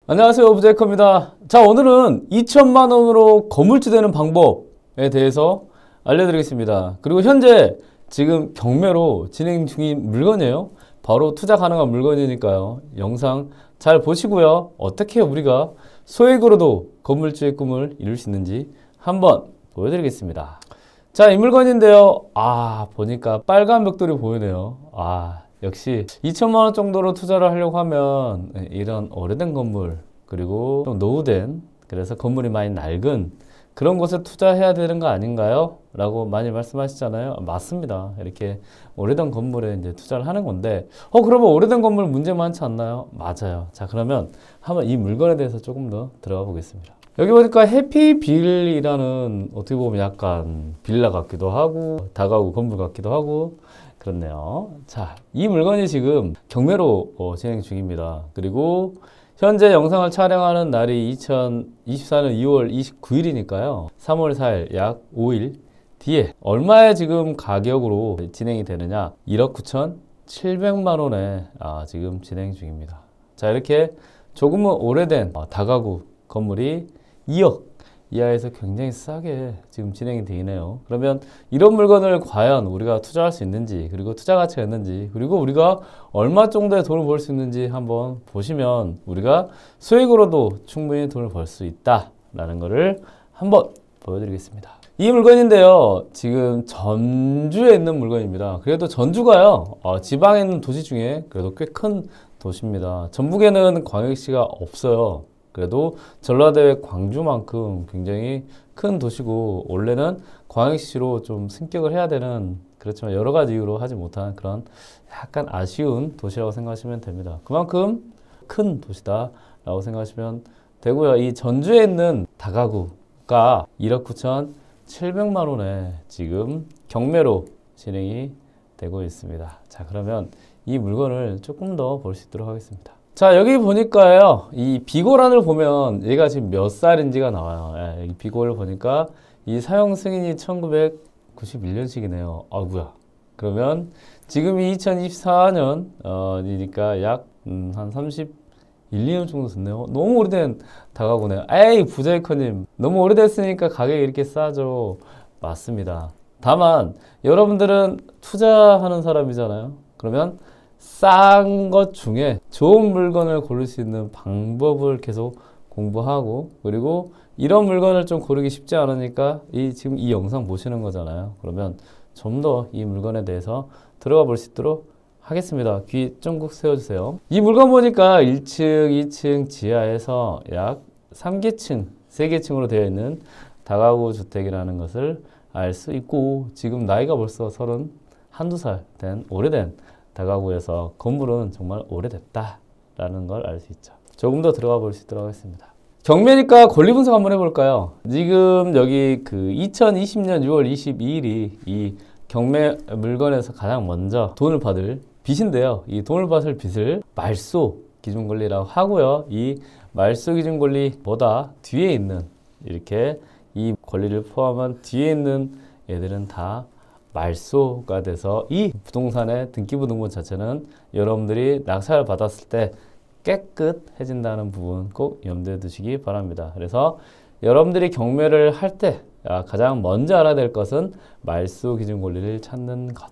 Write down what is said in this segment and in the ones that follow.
안녕하세요, 오브제이커입니다. 자, 오늘은 2천만 원으로 건물주 되는 방법에 대해서 알려드리겠습니다. 그리고 현재 지금 경매로 진행 중인 물건이에요. 바로 투자 가능한 물건이니까요. 영상 잘 보시고요. 어떻게 우리가 소액으로도 건물주의 꿈을 이룰 수 있는지 한번 보여드리겠습니다. 자, 이 물건인데요. 보니까 빨간 벽돌이 보이네요. 역시 2천만 원 정도로 투자를 하려고 하면 이런 오래된 건물, 그리고 좀 노후된, 그래서 건물이 많이 낡은 그런 곳에 투자해야 되는 거 아닌가요? 라고 많이 말씀하시잖아요. 맞습니다. 이렇게 오래된 건물에 이제 투자를 하는 건데, 그러면 오래된 건물 문제 많지 않나요? 맞아요. 자, 그러면 한번 이 물건에 대해서 조금 더 들어가 보겠습니다. 여기 보니까 해피빌이라는, 어떻게 보면 약간 빌라 같기도 하고 다가구 건물 같기도 하고 그렇네요. 자, 이 물건이 지금 경매로 진행 중입니다. 그리고 현재 영상을 촬영하는 날이 2024년 2월 29일이니까요. 3월 4일 약 5일 뒤에 얼마에 지금 가격으로 진행이 되느냐? 1억 9,700만 원에 지금 진행 중입니다. 자, 이렇게 조금은 오래된 다가구 건물이 2억 이하에서 굉장히 싸게 지금 진행이 되어 있네요. 그러면 이런 물건을 과연 우리가 투자할 수 있는지, 그리고 투자 가치가 있는지, 그리고 우리가 얼마 정도의 돈을 벌 수 있는지 한번 보시면 우리가 수익으로도 충분히 돈을 벌 수 있다라는 것을 한번 보여드리겠습니다. 이 물건인데요, 지금 전주에 있는 물건입니다. 그래도 전주가요, 지방에 있는 도시 중에 그래도 꽤 큰 도시입니다. 전북에는 광역시가 없어요. 그래도 전라도의 광주만큼 굉장히 큰 도시고, 원래는 광역시로 좀 승격을 해야 되는, 그렇지만 여러 가지 이유로 하지 못한 그런 약간 아쉬운 도시라고 생각하시면 됩니다. 그만큼 큰 도시다라고 생각하시면 되고요. 이 전주에 있는 다가구가 1억 9,700만 원에 지금 경매로 진행이 되고 있습니다. 자, 그러면 이 물건을 조금 더 볼 수 있도록 하겠습니다. 자, 여기 보니까요, 이 비고란을 보면 얘가 지금 몇 살인지가 나와요. 이 비고를 보니까 이 사용 승인이 1991년식이네요. 아구야. 그러면 지금이 2024년 이니까 약 한 31, 2년 정도 됐네요. 너무 오래된 다가구네요. 에이, 부자이커님, 너무 오래됐으니까 가격이 이렇게 싸죠. 맞습니다. 다만 여러분들은 투자하는 사람이잖아요. 그러면 싼 것 중에 좋은 물건을 고를 수 있는 방법을 계속 공부하고, 그리고 이런 물건을 좀 고르기 쉽지 않으니까 지금 이 영상 보시는 거잖아요. 그러면 좀 더 이 물건에 대해서 들어가 볼 수 있도록 하겠습니다. 귀 쫑긋 세워주세요. 이 물건 보니까 1층, 2층 지하에서 약 3계층, 3계층으로 되어 있는 다가구 주택이라는 것을 알 수 있고, 지금 나이가 벌써 31살 된 오래된 다가구에서 건물은 정말 오래됐다라는 걸 알 수 있죠. 조금 더 들어가 볼 수 있도록 하겠습니다. 경매니까 권리 분석 한번 해볼까요? 지금 여기 2020년 6월 22일이 이 경매 물건에서 가장 먼저 돈을 받을 빚인데요. 이 돈을 받을 빚을 말소 기준 권리라고 하고요. 이 말소 기준 권리보다 뒤에 있는, 이렇게 이 권리를 포함한 뒤에 있는 애들은 다 말소가 돼서 이 부동산의 등기부등본 자체는 여러분들이 낙찰을 받았을 때 깨끗해진다는 부분 꼭 염두에 두시기 바랍니다. 그래서 여러분들이 경매를 할 때 가장 먼저 알아야 될 것은 말소 기준 권리를 찾는 것.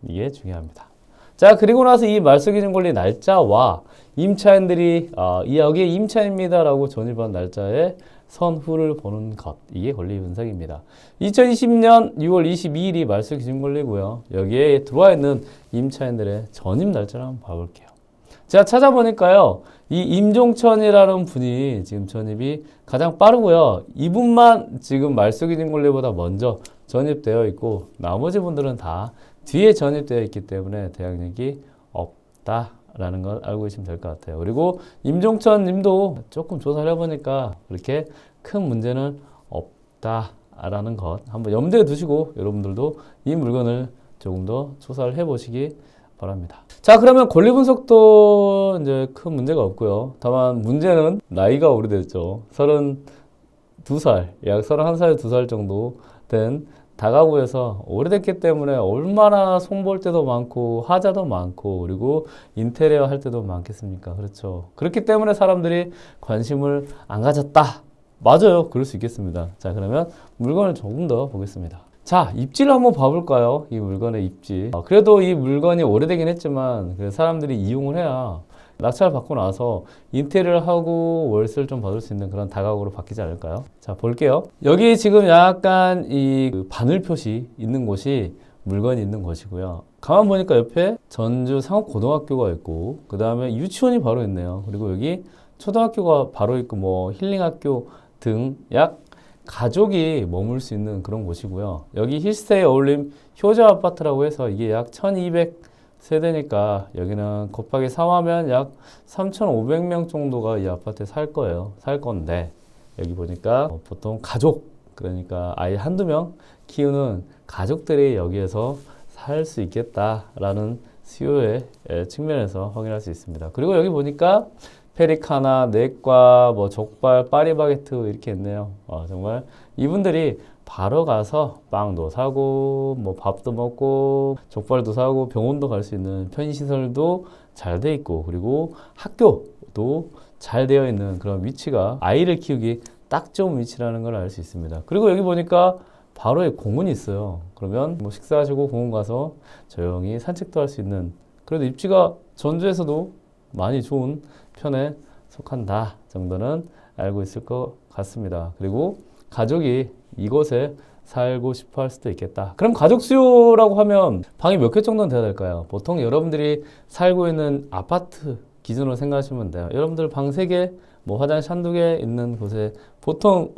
이게 중요합니다. 자, 그리고 나서 이 말소 기준 권리 날짜와 임차인들이 여기에 임차입니다라고 전입한 날짜에 선후를 보는 것, 이게 권리 분석입니다. 2020년 6월 22일이 말소 기준 권리고요. 여기에 들어와 있는 임차인들의 전입 날짜를 한번 봐볼게요. 제가 찾아보니까요, 이 임종천이라는 분이 지금 전입이 가장 빠르고요. 이분만 지금 말소 기준 권리보다 먼저 전입되어 있고, 나머지 분들은 다 뒤에 전입되어 있기 때문에 대항력이 없다라는 걸 알고 계시면 될 것 같아요. 그리고 임종천 님도 조금 조사를 해보니까 그렇게 큰 문제는 없다라는 것 한번 염두에 두시고, 여러분들도 이 물건을 조금 더 조사를 해보시기 바랍니다. 자, 그러면 권리 분석도 이제 큰 문제가 없고요. 다만 문제는 나이가 오래됐죠. 32살, 약 31살, 2살 정도 된 다가구에서 오래됐기 때문에 얼마나 손볼 때도 많고 하자도 많고 그리고 인테리어 할 때도 많겠습니까? 그렇죠. 그렇기 때문에 사람들이 관심을 안 가졌다. 맞아요. 그럴 수 있겠습니다. 자, 그러면 물건을 조금 더 보겠습니다. 자, 입지를 한번 봐볼까요? 이 물건의 입지. 그래도 이 물건이 오래되긴 했지만 사람들이 이용을 해야 낙찰 받고 나서 인테리어를 하고 월세를 좀 받을 수 있는 그런 다가구로 바뀌지 않을까요? 자, 볼게요. 여기 지금 약간 이 바늘 표시 있는 곳이 물건이 있는 곳이고요. 가만 보니까 옆에 전주 상업고등학교가 있고 그 다음에 유치원이 바로 있네요. 그리고 여기 초등학교가 바로 있고 뭐 힐링학교 등 약 가족이 머물 수 있는 그런 곳이고요. 여기 힐스테이 어울림 효자 아파트라고 해서 이게 약 1200세대니까 여기는 곱하기 3하면 약 3500명 정도가 이 아파트에 살 거예요. 살 건데 여기 보니까 보통 가족 그러니까 아이 한두 명 키우는 가족들이 여기에서 살 수 있겠다라는 수요의 측면에서 확인할 수 있습니다. 그리고 여기 보니까 페리카나, 내과, 뭐 족발, 파리바게트 이렇게 있네요. 정말 이분들이 바로 가서 빵도 사고 뭐 밥도 먹고 족발도 사고 병원도 갈 수 있는 편의시설도 잘 돼 있고 그리고 학교도 잘 되어 있는 그런 위치가 아이를 키우기 딱 좋은 위치라는 걸 알 수 있습니다. 그리고 여기 보니까 바로에 공원이 있어요. 그러면 뭐 식사하시고 공원 가서 조용히 산책도 할 수 있는 그래도 입지가 전주에서도 많이 좋은 편에 속한다 정도는 알고 있을 것 같습니다. 그리고 가족이 이곳에 살고 싶어 할 수도 있겠다. 그럼 가족 수요라고 하면 방이 몇 개 정도는 돼야 될까요? 보통 여러분들이 살고 있는 아파트 기준으로 생각하시면 돼요. 여러분들 방 3개, 뭐 화장실 한두 개 있는 곳에 보통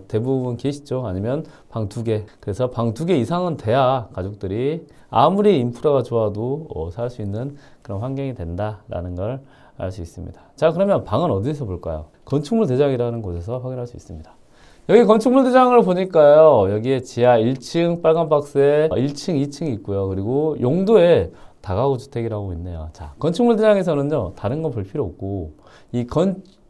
대부분 계시죠? 아니면 방 2개. 그래서 방 2개 이상은 돼야 가족들이 아무리 인프라가 좋아도 살 수 있는 그런 환경이 된다라는 걸 알 수 있습니다. 자, 그러면 방은 어디서 볼까요? 건축물 대장이라는 곳에서 확인할 수 있습니다. 여기 건축물 대장을 보니까요. 여기에 지하 1층 빨간 박스에 1층, 2층이 있고요. 그리고 용도에 다가구 주택이라고 있네요. 자, 건축물 대장에서는요. 다른 건 볼 필요 없고 이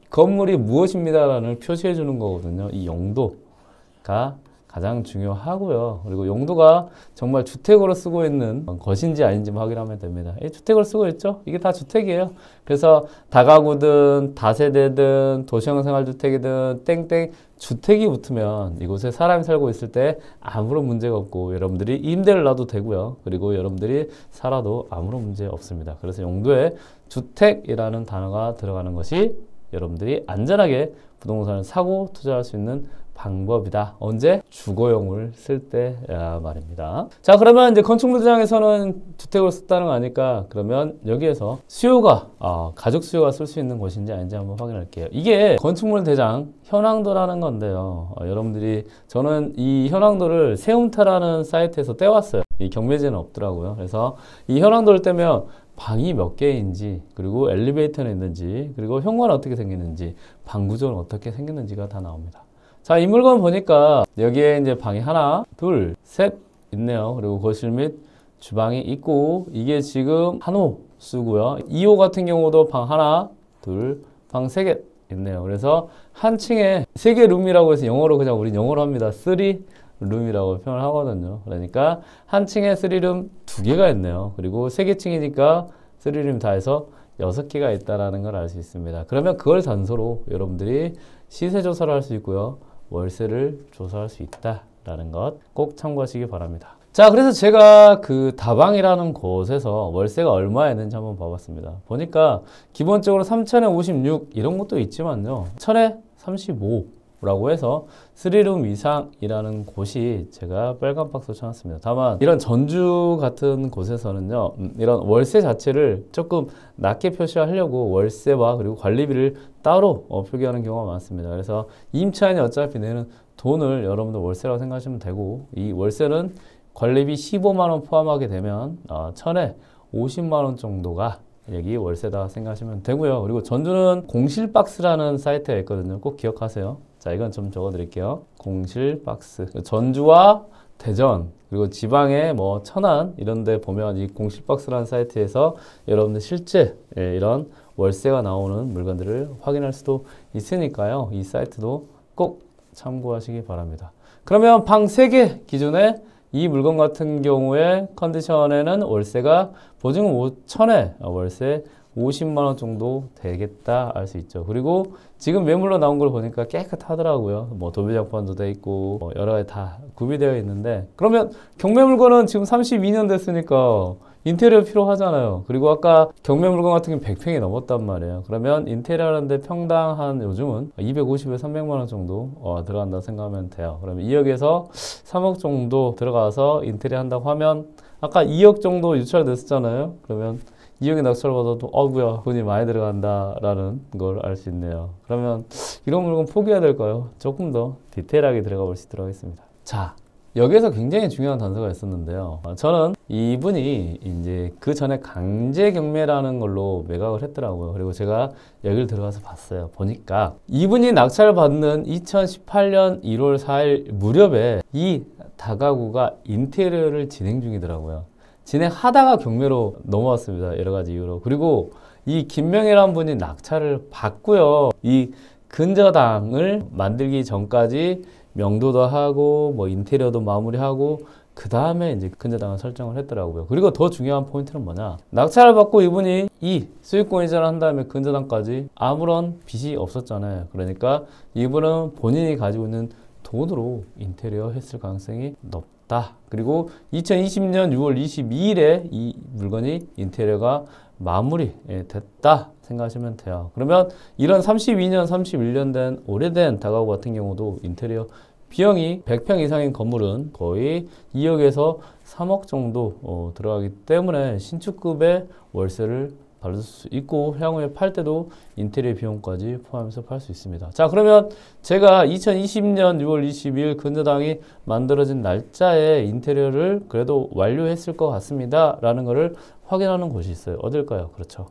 건물이 무엇입니다라는 표시해 주는 거거든요. 이 용도가 가장 중요하고요. 그리고 용도가 정말 주택으로 쓰고 있는 것인지 아닌지 확인하면 됩니다. 주택으로 쓰고 있죠? 이게 다 주택이에요. 그래서 다가구든 다세대든 도시형 생활주택이든 땡땡 주택이 붙으면 이곳에 사람이 살고 있을 때 아무런 문제가 없고 여러분들이 임대를 놔도 되고요. 그리고 여러분들이 살아도 아무런 문제 없습니다. 그래서 용도에 주택이라는 단어가 들어가는 것이 여러분들이 안전하게 부동산을 사고 투자할 수 있는 방법이다. 언제? 주거용을 쓸 때 말입니다. 자, 그러면 이제 건축물 대장에서는 주택으로 썼다는 거 아니까 그러면 여기에서 수요가 가족 수요가 쓸 수 있는 곳인지 아닌지 한번 확인할게요. 이게 건축물 대장 현황도라는 건데요. 여러분들이 저는 이 현황도를 세움타라는 사이트에서 떼왔어요. 이 경매제는 없더라고요. 그래서 이 현황도를 떼면 방이 몇 개인지 그리고 엘리베이터는 있는지 그리고 현관은 어떻게 생겼는지 방 구조는 어떻게 생겼는지가 다 나옵니다. 자, 이 물건 보니까 여기에 이제 방이 하나, 둘, 셋 있네요. 그리고 거실 및 주방이 있고 이게 지금 한 호 쓰고요. 2호 같은 경우도 방 하나, 둘, 방 3개 있네요. 그래서 한 층에 3개 룸이라고 해서 영어로 그냥 우리 영어로 합니다. 3룸이라고 표현을 하거든요. 그러니까 한 층에 3룸 2개가 있네요. 그리고 3개 층이니까 3룸 다 해서 6개가 있다는 걸 알 수 있습니다. 그러면 그걸 단서로 여러분들이 시세 조사를 할 수 있고요. 월세를 조사할 수 있다라는 것 꼭 참고하시기 바랍니다. 자, 그래서 제가 그 다방이라는 곳에서 월세가 얼마였는지 한번 봐봤습니다. 보니까 기본적으로 3천에 56 이런 것도 있지만요. 1000에 35라고 해서 3룸 이상이라는 곳이 제가 빨간 박스로 쳐놨습니다. 다만 이런 전주 같은 곳에서는요. 이런 월세 자체를 조금 낮게 표시하려고 월세와 그리고 관리비를 따로 표기하는 경우가 많습니다. 그래서 임차인이 어차피 내는 돈을 여러분들 월세라고 생각하시면 되고 이 월세는 관리비 15만 원 포함하게 되면 1000에 50만 원 정도가 여기 월세다 생각하시면 되고요. 그리고 전주는 공실박스라는 사이트가 있거든요. 꼭 기억하세요. 자, 이건 좀 적어드릴게요. 공실박스. 전주와 대전 그리고 지방의 뭐 천안 이런 데 보면 이 공실박스라는 사이트에서 여러분들 실제 이런 월세가 나오는 물건들을 확인할 수도 있으니까요. 이 사이트도 꼭 참고하시기 바랍니다. 그러면 방 3개 기준에 이 물건 같은 경우에 컨디션에는 월세가 보증금 5천에 월세 50만 원 정도 되겠다 알 수 있죠. 그리고 지금 매물로 나온 걸 보니까 깨끗하더라고요. 뭐 도배장판도 돼 있고 뭐 여러 가지 다 구비되어 있는데, 그러면 경매 물건은 지금 32년 됐으니까 인테리어 필요하잖아요. 그리고 아까 경매 물건 같은 경우는 100평이 넘었단 말이에요. 그러면 인테리어 하는데 평당 한 요즘은 250에서 300만 원 정도 들어간다 생각하면 돼요. 그러면 2억에서 3억 정도 들어가서 인테리어 한다고 하면 아까 2억 정도 유찰됐었잖아요. 그러면 2억에 낙찰 받아도 어구야 돈이 많이 들어간다라는 걸 알 수 있네요. 그러면 이런 물건 포기해야 될까요? 조금 더 디테일하게 들어가 볼 수 있도록 하겠습니다. 자, 여기에서 굉장히 중요한 단서가 있었는데요. 저는 이분이 이제 그 전에 강제 경매라는 걸로 매각을 했더라고요. 그리고 제가 여기를 들어가서 봤어요. 보니까 이분이 낙찰 받는 2018년 1월 4일 무렵에 이 다가구가 인테리어를 진행 중이더라고요. 진행하다가 경매로 넘어왔습니다. 여러 가지 이유로. 그리고 이 김명희라는 분이 낙찰을 받고요. 이 근저당을 만들기 전까지 명도도 하고 뭐 인테리어도 마무리하고 그 다음에 이제 근저당을 설정을 했더라고요. 그리고 더 중요한 포인트는 뭐냐, 낙찰을 받고 이분이 이 수익권 이전을 한 다음에 근저당까지 아무런 빚이 없었잖아요. 그러니까 이분은 본인이 가지고 있는 돈으로 인테리어 했을 가능성이 높다. 그리고 2020년 6월 22일에 이 물건이 인테리어가 마무리됐다 생각하시면 돼요. 그러면 이런 32년, 31년 된 오래된 다가구 같은 경우도 인테리어 비용이 100평 이상인 건물은 거의 2억에서 3억 정도 들어가기 때문에 신축급의 월세를 받을 수 있고 향후에 팔 때도 인테리어 비용까지 포함해서 팔 수 있습니다. 자, 그러면 제가 2020년 6월 22일 근저당이 만들어진 날짜에 인테리어를 그래도 완료했을 것 같습니다 라는 것을 확인하는 곳이 있어요. 어딜까요? 그렇죠,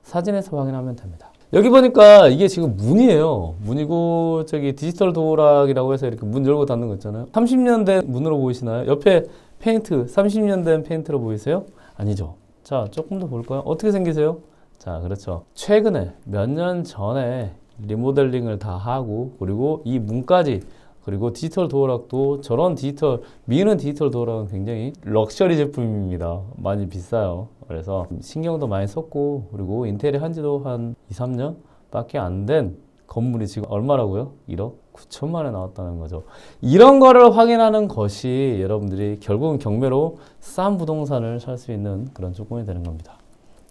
사진에서 확인하면 됩니다. 여기 보니까 이게 지금 문이에요. 문이고 저기 디지털 도어락이라고 해서 이렇게 문 열고 닫는 거 있잖아요. 30년 된 문으로 보이시나요? 옆에 페인트 30년 된 페인트로 보이세요? 아니죠. 자, 조금 더 볼까요? 어떻게 생기세요? 자, 그렇죠. 최근에 몇 년 전에 리모델링을 다 하고 그리고 이 문까지, 그리고 디지털 도어락도 저런 디지털, 미는 디지털 도어락은 굉장히 럭셔리 제품입니다. 많이 비싸요. 그래서 신경도 많이 썼고 그리고 인테리어 한 지도 한 2, 3년 밖에 안 된 건물이 지금 얼마라고요? 1억 9천만에 나왔다는 거죠. 이런 거를 확인하는 것이 여러분들이 결국은 경매로 싼 부동산을 살 수 있는 그런 조건이 되는 겁니다.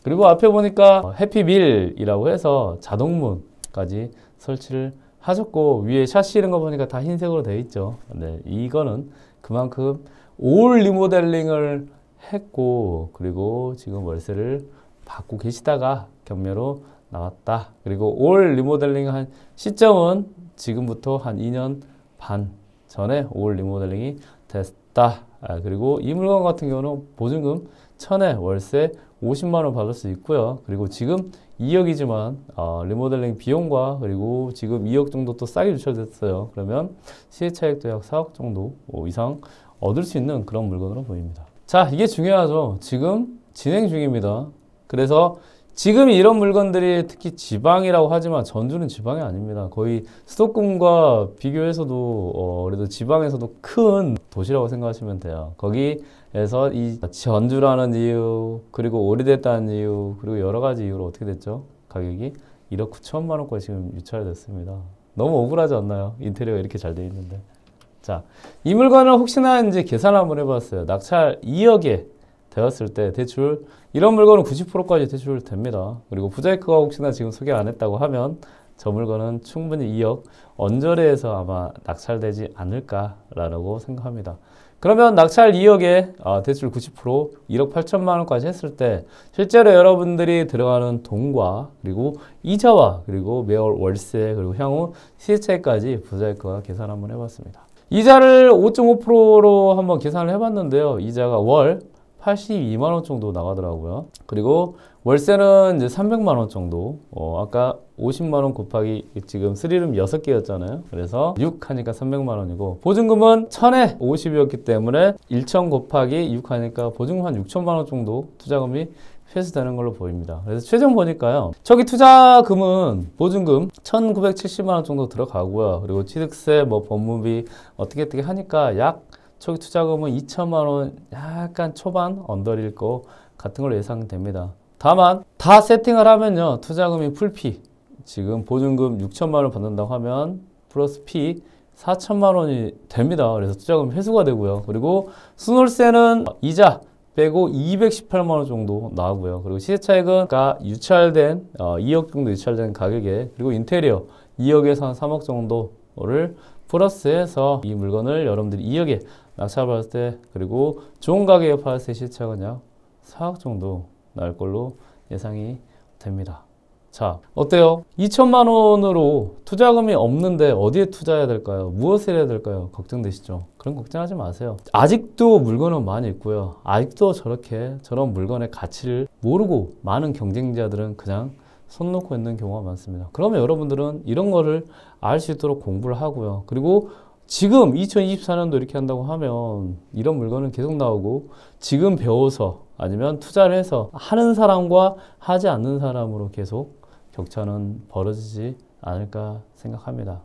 그리고 앞에 보니까 해피밀이라고 해서 자동문까지 설치를 하셨고 위에 샤시 이런 거 보니까 다 흰색으로 되어 있죠. 네, 이거는 그만큼 올 리모델링을 했고 그리고 지금 월세를 받고 계시다가 경매로 나왔다. 그리고 올 리모델링 한 시점은 지금부터 한 2년 반 전에 올 리모델링이 됐다. 그리고 이 물건 같은 경우는 보증금 1000에 월세 50만 원 받을 수 있고요. 그리고 지금 2억이지만 리모델링 비용과 그리고 지금 2억 정도 또 싸게 유찰됐어요. 그러면 시세차익도 약 4억 정도 이상 얻을 수 있는 그런 물건으로 보입니다. 자, 이게 중요하죠. 지금 진행 중입니다. 그래서 지금 이런 물건들이 특히 지방이라고 하지만 전주는 지방이 아닙니다. 거의 수도권과 비교해서도 그래도 지방에서도 큰 도시라고 생각하시면 돼요. 거기에서 이 전주라는 이유, 그리고 오래됐다는 이유, 그리고 여러 가지 이유로 어떻게 됐죠? 가격이 1억 9천만 원까지 지금 유찰됐습니다. 너무 억울하지 않나요? 인테리어가 이렇게 잘 되어 있는데. 자, 이 물건을 혹시나 이제 계산 한번 해봤어요. 낙찰 2억에 되었을 때 대출, 이런 물건은 90%까지 대출 됩니다. 그리고 부자이크가 혹시나 지금 소개 안 했다고 하면 저 물건은 충분히 2억 언저리에서 아마 낙찰되지 않을까라고 생각합니다. 그러면 낙찰 2억에 대출 90% 1억 8천만 원까지 했을 때 실제로 여러분들이 들어가는 돈과 그리고 이자와 그리고 매월 월세 그리고 향후 시세차익까지 부자이크가 계산 한번 해봤습니다. 이자를 5.5%로 한번 계산을 해봤는데요. 이자가 월 82만 원 정도 나가더라고요. 그리고 월세는 이제 300만 원 정도. 아까 50만 원 곱하기 지금 3룸 6개였잖아요. 그래서 6 하니까 300만 원이고 보증금은 1000에 50이었기 때문에 1000 곱하기 6 하니까 보증금 한 6천만 원 정도 투자금이 회수되는 걸로 보입니다. 그래서 최종 보니까요. 저기 투자금은 보증금 1970만 원 정도 들어가고요. 그리고 취득세, 뭐 법무비 어떻게 하니까 약 초기 투자금은 2천만 원 약간 초반 언더일 거 같은 걸로 예상됩니다. 다만 다 세팅을 하면요, 투자금이 풀피, 지금 보증금 6천만 원 받는다고 하면 플러스 피 4천만 원이 됩니다. 그래서 투자금 회수가 되고요. 그리고 순월세는 이자 빼고 218만 원 정도 나오고요. 그리고 시세차익은 유찰된 2억 정도 유찰된 가격에, 그리고 인테리어 2억에서 한 3억 정도를 플러스해서 이 물건을 여러분들이 2억에 낙찰받을 때, 그리고 좋은 가격에 팔았을 때 시세차익은 약 4억 정도 나올 걸로 예상이 됩니다. 자, 어때요? 2천만 원으로 투자금이 없는데 어디에 투자해야 될까요? 무엇을 해야 될까요? 걱정되시죠? 그런 걱정하지 마세요. 아직도 물건은 많이 있고요. 아직도 저런 물건의 가치를 모르고 많은 경쟁자들은 그냥 손 놓고 있는 경우가 많습니다. 그러면 여러분들은 이런 거를 알 수 있도록 공부를 하고요. 그리고 지금 2024년도 이렇게 한다고 하면 이런 물건은 계속 나오고, 지금 배워서 아니면 투자를 해서 하는 사람과 하지 않는 사람으로 계속 격차는 벌어지지 않을까 생각합니다.